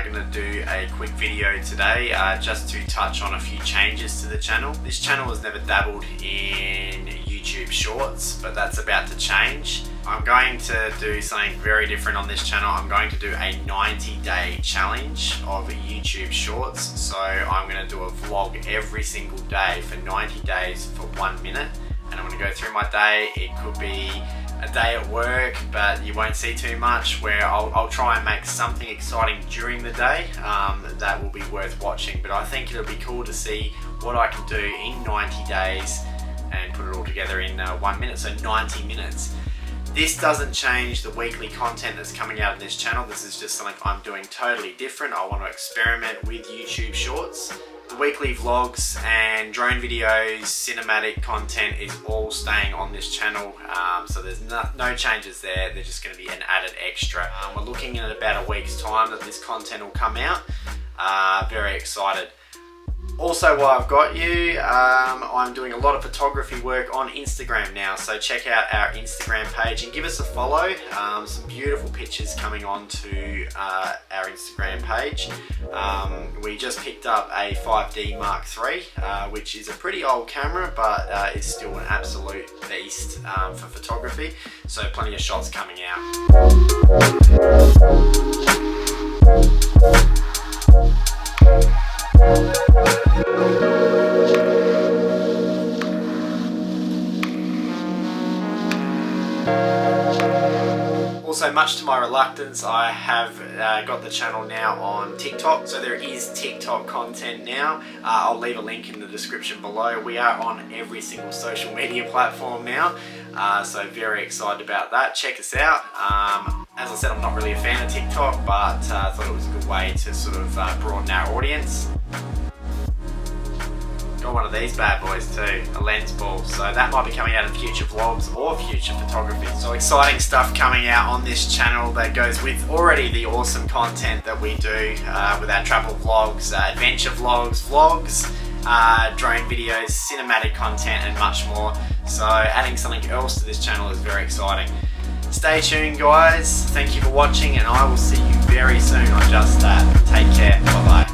going to do a quick video today just to touch on a few changes to the channel. This channel has never dabbled in YouTube Shorts, but that's about to change. I'm going to do something very different on this channel. I'm going to do a 90-day challenge of YouTube Shorts. So I'm going to do a vlog every single day for 90 days for 1 minute. And I'm going to go through my day. It could be a day at work, but you won't see too much, where I'll try and make something exciting during the day that will be worth watching. But I think it'll be cool to see what I can do in 90 days and put it all together in 1 minute, so 90 minutes. This doesn't change the weekly content that's coming out of this channel. This is just something I'm doing totally different. I want to experiment with YouTube Shorts. The weekly vlogs and drone videos, cinematic content is all staying on this channel, so there's no changes there. They're just going to be an added extra. We're looking at about a week's time that this content will come out. Very excited. Also, while I've got you, I'm doing a lot of photography work on Instagram now, so check out our Instagram page and give us a follow. Some beautiful pictures coming onto our Instagram page. We just picked up a 5D Mark III, which is a pretty old camera, but is still an absolute beast for photography, so plenty of shots coming out. Also, much to my reluctance, I have got the channel now on TikTok, so there is TikTok content now. I'll leave a link in the description below. We are on every single social media platform now, so very excited about that. Check us out. As I said, I'm not really a fan of TikTok, but I thought it was a good way to sort of broaden our audience. Got one of these bad boys too, a lens ball, so that might be coming out in future vlogs or future photography. So exciting stuff coming out on this channel that goes with already the awesome content that we do with our travel vlogs, adventure vlogs, drone videos, cinematic content and much more. So adding something else to this channel is very exciting. Stay tuned guys, thank you for watching, and I will see you very soon on Just That. Take care, bye bye.